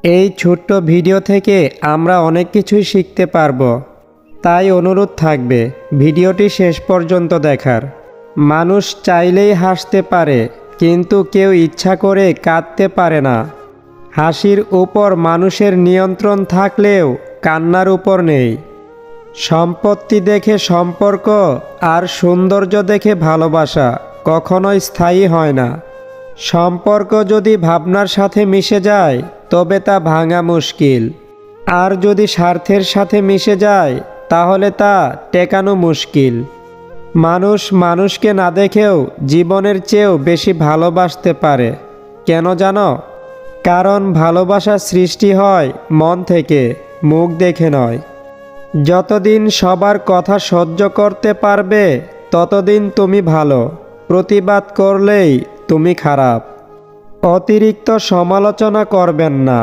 এই ছোট্ট ভিডিও থেকে আমরা অনেক কিছুই শিখতে পারবো। তাই অনুরোধ থাকবে ভিডিওটি শেষ পর্যন্ত দেখার। মানুষ চাইলেই হাসতে পারে, কিন্তু কেউ ইচ্ছা করে কাঁদতে পারে না। হাসির উপর মানুষের নিয়ন্ত্রণ থাকলেও কান্নার উপর নেই। সম্পত্তি দেখে সম্পর্ক আর সৌন্দর্য দেখে ভালোবাসা কখনোই স্থায়ী হয় না। সম্পর্ক যদি ভাবনার সাথে মিশে যায় তবে তা ভাঙা মুশকিল, আর যদি স্বার্থের সাথে মিশে যায় তাহলে তা টেকানো মুশকিল। মানুষ মানুষকে না দেখেও জীবনের চেয়েও বেশি ভালোবাসতে পারে। কেন জানো? কারণ ভালোবাসা সৃষ্টি হয় মন থেকে, মুখ দেখে নয়। যতদিন সবার কথা সহ্য করতে পারবে ততদিন তুমি ভালো, প্রতিবাদ করলেই তুমি খারাপ। অতিরিক্ত সমালোচনা করবেন না।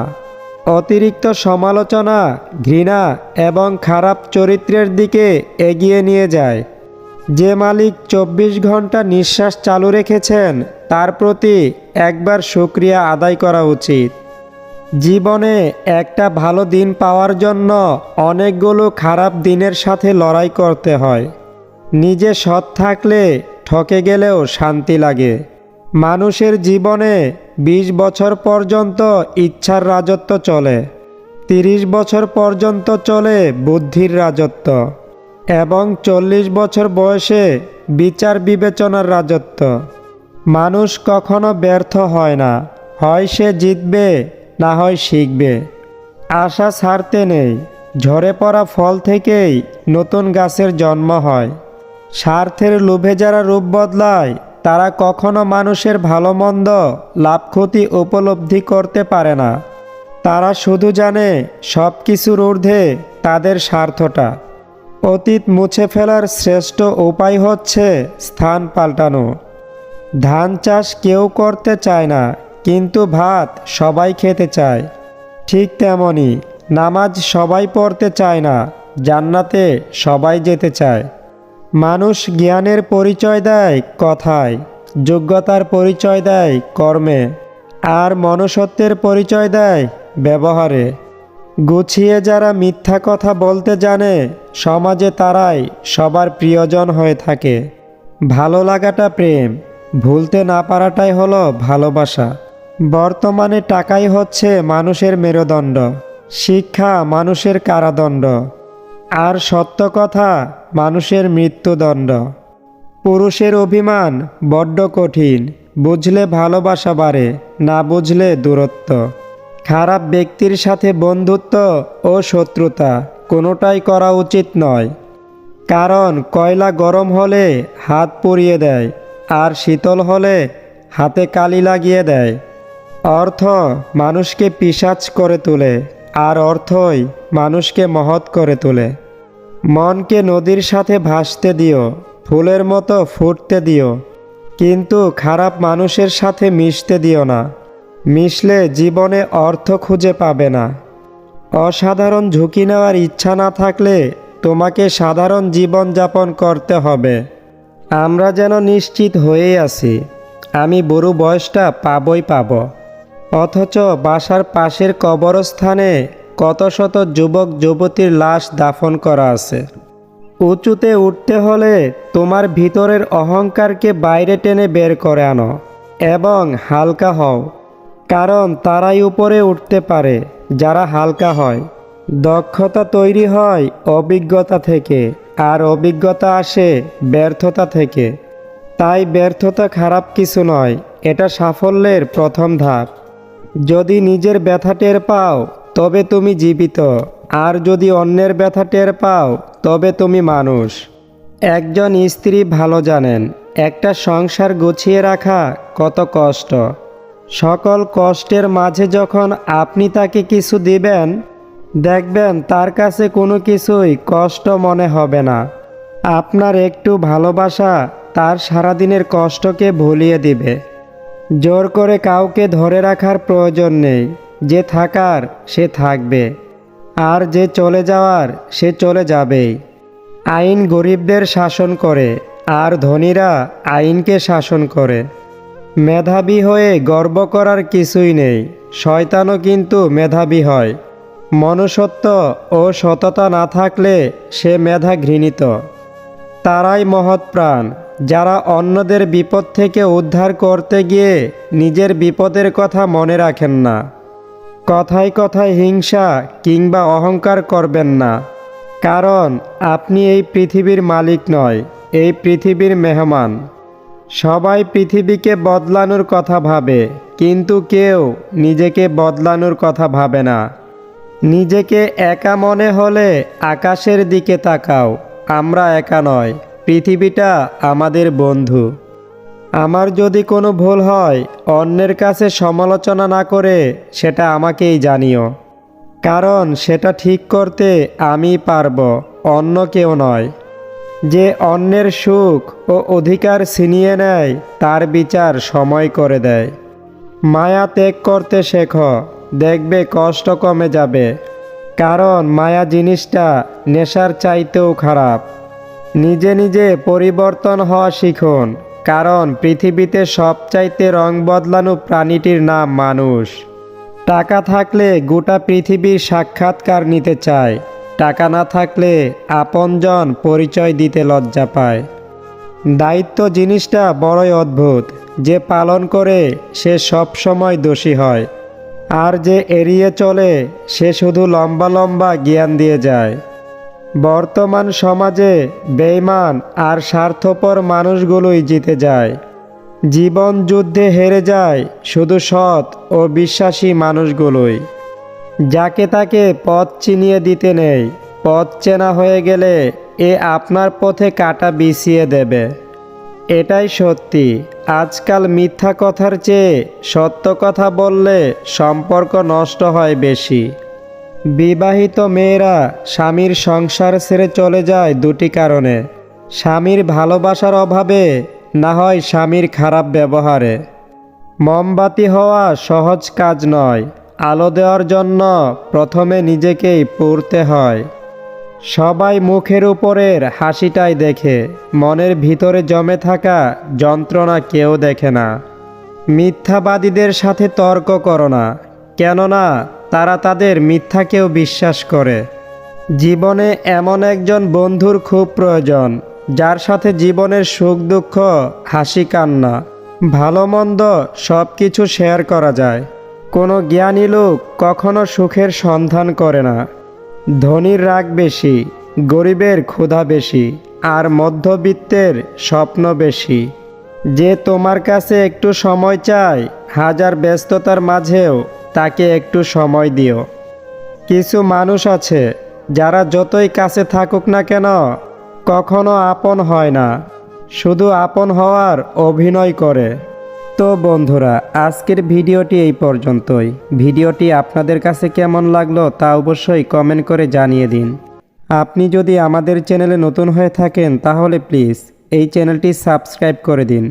অতিরিক্ত সমালোচনা ঘৃণা এবং খারাপ চরিত্রের দিকে এগিয়ে নিয়ে যায়। যে মালিক 24 ঘন্টা নিঃশ্বাস চালু রেখেছেন তার প্রতি একবার শুকরিয়া আদায় করা উচিত। জীবনে একটা ভালো দিন পাওয়ার জন্য অনেকগুলো খারাপ দিনের সাথে লড়াই করতে হয়। নিজে সৎ থাকলে ঠকে গেলেও শান্তি লাগে। মানুষের জীবনে 20 বছর পর্যন্ত ইচ্ছার রাজত্ব চলে, 30 বছর পর্যন্ত চলে বুদ্ধির রাজত্ব, এবং 40 বছর বয়সে বিচার বিবেচনার রাজত্ব। মানুষ কখনো ব্যর্থ হয় না, হয় সে জিতবে না হয় শিখবে। আশা ছাড়তে নেই। ঝরে পড়া ফল থেকেই নতুন গাছের জন্ম হয়। স্বার্থের লোভে যারা রূপ বদলায় তারা কখনো মানুষের ভালো মন্দ লাভ ক্ষতি উপলব্ধি করতে পারে না। তারা শুধু জানে সব কিছুর ঊর্ধ্বে তাদের স্বার্থটা। অতীত মুছে ফেলার শ্রেষ্ঠ উপায় হচ্ছে স্থান পাল্টানো। ধান চাষ কেউ করতে চায় না, কিন্তু ভাত সবাই খেতে চায়। ঠিক তেমনি নামাজ সবাই পড়তে চায় না, জান্নাতে সবাই যেতে চায়। মানুষ জ্ঞানের পরিচয় দেয় কথায়, যোগ্যতার পরিচয় দেয় কর্মে, আর মনুষ্যত্বের পরিচয় দেয় ব্যবহারে। গুছিয়ে যারা মিথ্যা কথা বলতে জানে সমাজে তারাই সবার প্রিয়জন হয়ে থাকে। ভালো লাগাটা প্রেম, ভুলতে না পারাটাই হলো ভালোবাসা। বর্তমানে টাকাই হচ্ছে মানুষের মেরুদণ্ড, শিক্ষা মানুষের কারাদণ্ড, আর সত্য কথা মানুষের মৃত্যুদণ্ড। পুরুষের অভিমান বড্ড কঠিন, বুঝলে ভালোবাসা বাড়ে, না বুঝলে দূরত্ব। খারাপ ব্যক্তির সাথে বন্ধুত্ব ও শত্রুতা কোনোটাই করা উচিত নয়। কারণ কয়লা গরম হলে হাত পুড়িয়ে দেয়, আর শীতল হলে হাতে কালি লাগিয়ে দেয়। অর্থ মানুষকে পিশাচ করে তোলে, আর অর্থই মানুষকে মহৎ করে তোলে। মনকে নদীর সাথে ভাসতে দিও, ফুলের মতো ফুটতে দিও, কিন্তু খারাপ মানুষের সাথে মিশতে দিও না। মিশলে জীবনে অর্থ খুঁজে পাবে না। অসাধারণ ঝুঁকি নেওয়ার ইচ্ছা না থাকলে তোমাকে সাধারণ জীবন যাপন করতে হবে। আমরা যেন নিশ্চিত হয়েই আছি আমি বুড়ো বয়সটা পাবই পাব, অথচ বাসার পাশের কবরস্থানে কত শত যুবক যুবতীর লাশ দাফন করা আছে। উঁচুতে উঠতে হলে তোমার ভিতরের অহংকারকে বাইরে টেনে বের করে আনো এবং হালকা হও। কারণ তারাই উপরে উঠতে পারে যারা হালকা হয়। দক্ষতা তৈরি হয় অভিজ্ঞতা থেকে, আর অভিজ্ঞতা আসে ব্যর্থতা থেকে। তাই ব্যর্থতা খারাপ কিছু নয়, এটা সাফল্যের প্রথম ধাপ। যদি নিজের ব্যথা টের পাও তবে তুমি জীবিত, আর যদি অন্যের ব্যথা টের পাও তবে তুমি মানুষ। একজন স্ত্রী ভালো জানেন একটা সংসার গুছিয়ে রাখা কত কষ্ট। সকল কষ্টের মাঝে যখন আপনি তাকে কিছু দিবেন, দেখবেন তার কাছে কোনো কিছুই কষ্ট মনে হবে না। আপনার একটু ভালোবাসা তার সারাদিনের কষ্টকে ভুলিয়ে দিবে। জোর করে কাউকে ধরে রাখার প্রয়োজন নেই। যে থাকার সে থাকবে, আর যে চলে যাওয়ার সে চলে যাবেই। আইন গরিবদের শাসন করে, আর ধনীরা আইনকে শাসন করে। মেধাবী হয়ে গর্ব করার কিছুই নেই, শয়তানও কিন্তু মেধাবী হয়। মনুষ্যত্ব ও সততা না থাকলে সে মেধা ঘৃণিত। তারাই মহৎ প্রাণ, যারা অন্যদের বিপদ থেকে উদ্ধার করতে গিয়ে নিজের বিপদের কথা মনে রাখেন না। কথায় কথায় হিংসা কিংবা অহংকার করবেন না, কারণ আপনি এই পৃথিবীর মালিক নয়, এই পৃথিবীর মেহমান। সবাই পৃথিবীকে বদলানোর কথা ভাবে, কিন্তু কেউ নিজেকে বদলানোর কথা ভাবে না। নিজেকে একা মনে হলে আকাশের দিকে তাকাও, আমরা একা নয়, পৃথিবীটা আমাদের বন্ধু। আমার যদি কোনো ভুল হয়, অন্যের কাছে সমালোচনা না করে সেটা আমাকেই জানিও, কারণ সেটা ঠিক করতে আমি পারবো, অন্য কেউ নয়। যে অন্যের সুখ ও অধিকার ছিনিয়ে নেয় তার বিচার সময় করে দেয়। মায়া ত্যাগ করতে শেখো, দেখবে কষ্ট কমে যাবে, কারণ মায়া জিনিসটা নেশার চাইতেও খারাপ। নিজে নিজে পরিবর্তন হওয়া শিখুন, কারণ পৃথিবীতে সবচাইতে রং বদলানো প্রাণীটির নাম মানুষ। টাকা থাকলে গোটা পৃথিবীর সাক্ষাৎকার নিতে চায়, টাকা না থাকলে আপনজন পরিচয় দিতে লজ্জা পায়। দায়িত্ব জিনিসটা বড়ই অদ্ভুত, যে পালন করে সে সব সময় দোষী হয়, আর যে এড়িয়ে চলে সে শুধু লম্বা লম্বা জ্ঞান দিয়ে যায়। বর্তমান সমাজে বেঈমান আর স্বার্থপর মানুষগুলোই জিতে যায়। জীবন যুদ্ধে হেরে যায় শুধু সৎ ও বিশ্বাসী মানুষগুলোই। যাকে তাকে পথ চিনিয়ে দিতে নেই, পথ চেনা হয়ে গেলে এ আপনার পথে কাঁটা বিছিয়ে দেবে। এটাই সত্যি, আজকাল মিথ্যা কথার চেয়ে সত্য কথা বললে সম্পর্ক নষ্ট হয় বেশি। বিবাহিত মেয়েরা স্বামীর সংসার ছেড়ে চলে যায় দুটি কারণে: স্বামীর ভালোবাসার অভাবে, না হয় স্বামীর খারাপ ব্যবহারে। মোমবাতি হওয়া সহজ কাজ নয়, আলো দেওয়ার জন্য প্রথমে নিজেকেই পুড়তে হয়। সবাই মুখের উপরের হাসিটাই দেখে, মনের ভিতরে জমে থাকা যন্ত্রণা কেউ দেখে না। মিথ্যাবাদীদের সাথে তর্ক করো না, কেননা তারা তাদের মিথ্যাকেও বিশ্বাস করে। জীবনে এমন একজন বন্ধুর খুব প্রয়োজন, যার সাথে জীবনের সুখ দুঃখ, হাসি কান্না, ভালো মন্দ সব কিছু শেয়ার করা যায়। কোনো জ্ঞানী লোক কখনো সুখের সন্ধান করে না। ধনীর রাগ বেশি, গরিবের ক্ষুধা বেশি, আর মধ্যবিত্তের স্বপ্ন বেশি। যে তোমার কাছে একটু সময় চায়, হাজার ব্যস্ততার মাঝেও তাকে একটু সময় দিও। কিছু মানুষ আছে যারা যতই কাছে থাকুক না কেন কখনো আপন হয় না, শুধু আপন হওয়ার অভিনয় করে। তো বন্ধুরা, আজকের ভিডিওটি এই পর্যন্তই। ভিডিওটি আপনাদের কাছে কেমন লাগলো তা অবশ্যই কমেন্ট করে জানিয়ে দিন। আপনি যদি আমাদের চ্যানেলে নতুন হয়ে থাকেন তাহলে প্লিজ এই চ্যানেলটি সাবস্ক্রাইব করে দিন।